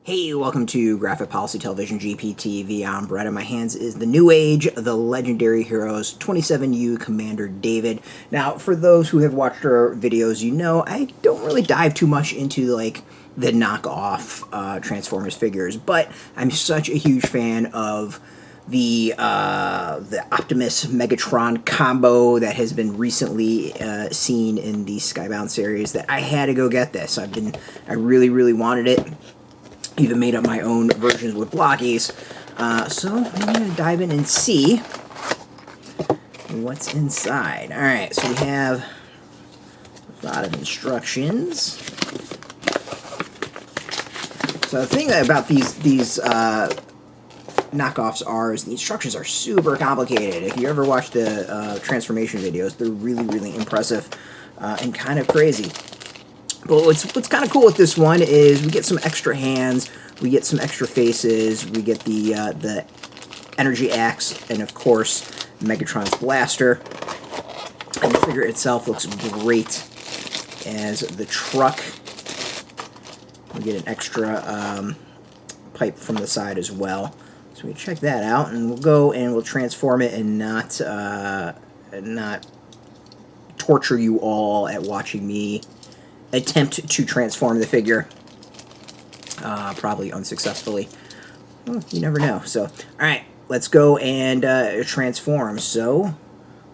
Hey, welcome to Graphic Policy Television GPTV. I'm Brett. In my hands is the Newage, the Legendary Heroes 27U Commander David. Now, for those who have watched our videos, you know I don't really dive too much into like the knockoff Transformers figures, but I'm such a huge fan of the Optimus Megatron combo that has been recently seen in the Skybound series that I had to go get this. I really wanted it. Even made up my own versions with blockies. So I'm going to dive in and see what's inside. Alright, so we have a lot of instructions. So the thing about these knockoffs is the instructions are super complicated. If you ever watch the transformation videos, they're really impressive and kind of crazy. But what's kind of cool with this one is we get some extra hands, we get some extra faces, we get the energy axe, and of course Megatron's blaster. And the figure itself looks great as the truck. We get an extra pipe from the side as well. So we check that out, and we'll go and we'll transform it and not torture you all at watching me attempt to transform the figure, probably unsuccessfully. Well, you never know. So, alright, let's go and transform. So,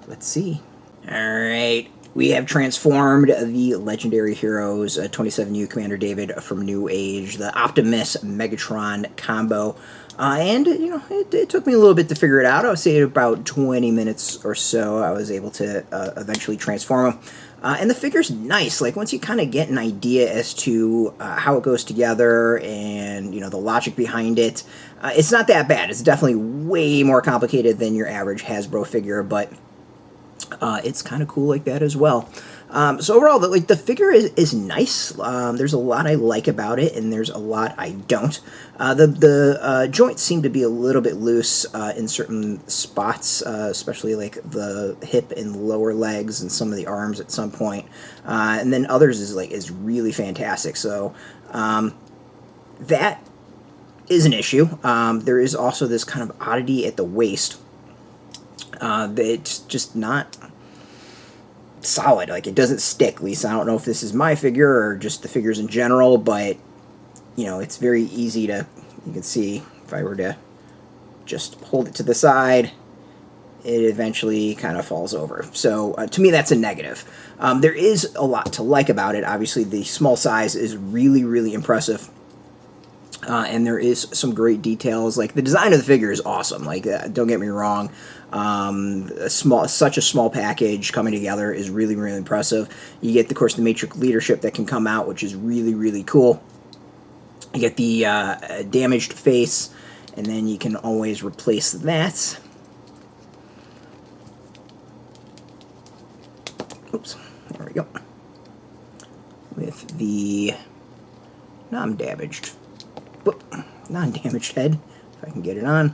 let's see. Alright, we have transformed the Legendary Heroes 27U Commander David from Newage, the Optimus Megatron combo. And, you know, it took me a little bit to figure it out. I would say about 20 minutes or so I was able to eventually transform him. And the figure's nice. Like, once you kind of get an idea as to how it goes together and, you know, the logic behind it, it's not that bad. It's definitely way more complicated than your average Hasbro figure, but it's kind of cool like that as well. So overall, the figure is nice. There's a lot I like about it, and there's a lot I don't. The joints seem to be a little bit loose in certain spots, especially like the hip and lower legs and some of the arms at some point. And then others is really fantastic. So that is an issue. There is also this kind of oddity at the waist. It's just not solid. Like, it doesn't stick. At least I don't know if this is my figure or just the figures in general, but you know, it's very easy to, you can see if I were to just hold it to the side, it eventually kind of falls over. So to me, that's a negative. There is a lot to like about it. Obviously, the small size is really impressive. And there is some great details. Like, the design of the figure is awesome. Like, don't get me wrong. Such a small package coming together is really impressive. You get, of course, the Matrix leadership that can come out, which is really cool. You get the damaged face, and then you can always replace that. Oops, there we go. With the non-damaged head, if I can get it on.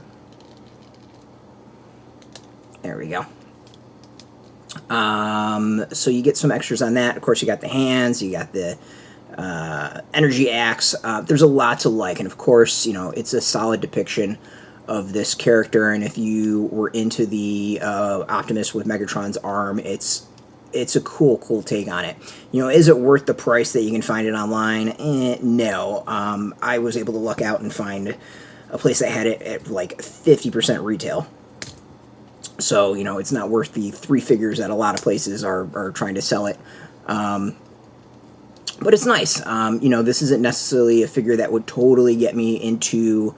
There we go. So you get some extras on that. Of course, you got the hands, you got the energy axe. There's a lot to like, and of course, you know, it's a solid depiction of this character, and if you were into the Optimus with Megatron's arm, it's a cool take on it. You know, is it worth the price that you can find it online? No. I was able to luck out and find a place that had it at like 50% retail. So, you know, it's not worth the 3 figures that a lot of places are trying to sell it. But it's nice. You know, this isn't necessarily a figure that would totally get me into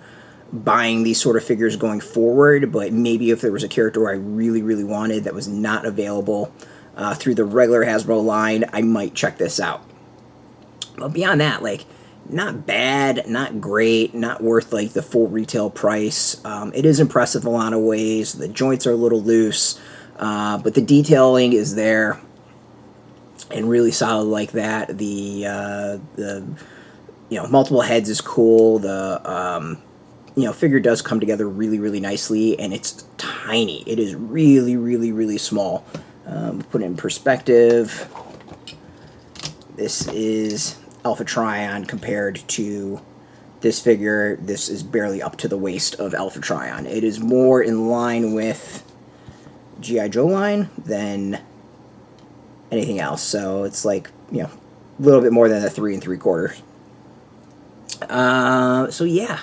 buying these sort of figures going forward, but maybe if there was a character I really wanted that was not available through the regular Hasbro line, I might check this out. But beyond that, like, not bad, not great, not worth like the full retail price. It is impressive in a lot of ways. The joints are a little loose, but the detailing is there and really solid like that. The you know, multiple heads is cool. The you know, figure does come together really nicely, and it's tiny. It is really small. Put it in perspective. This is Alpha Trion compared to this figure, this is barely up to the waist of Alpha Trion. It is more in line with G.I. Joe line than anything else. So it's like, you know, a little bit more than a 3 3/4. So yeah,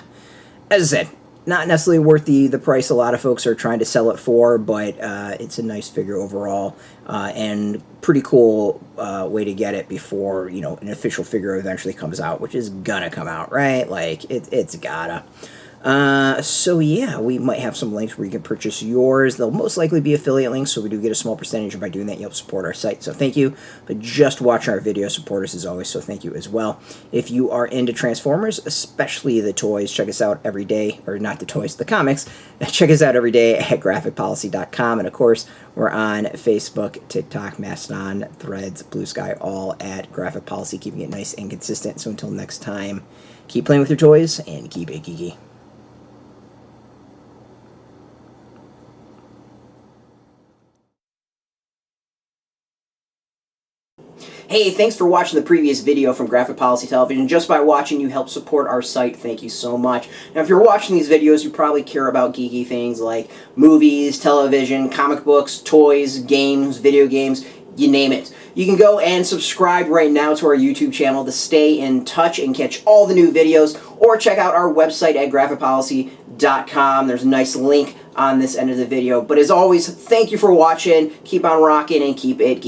as I said, not necessarily worth the price a lot of folks are trying to sell it for, but it's a nice figure overall, and pretty cool way to get it before, you know, an official figure eventually comes out, which is gonna come out, right? Like, it's gotta. So yeah, we might have some links where you can purchase yours. They'll most likely be affiliate links, so we do get a small percentage, and by doing that, you'll support our site. So thank you. But just watching our video, support us as always, so thank you as well. If you are into Transformers, especially the toys, check us out every day, or not the toys, the comics. Check us out every day at graphicpolicy.com, and of course, we're on Facebook, TikTok, Mastodon, Threads, Blue Sky, all at Graphic Policy, keeping it nice and consistent. So until next time, keep playing with your toys, and keep it geeky. Hey, thanks for watching the previous video from Graphic Policy Television. Just by watching, you help support our site. Thank you so much. Now, if you're watching these videos, you probably care about geeky things like movies, television, comic books, toys, games, video games, you name it. You can go and subscribe right now to our YouTube channel to stay in touch and catch all the new videos, or check out our website at graphicpolicy.com. There's a nice link on this end of the video. But as always, thank you for watching. Keep on rocking and keep it geeky.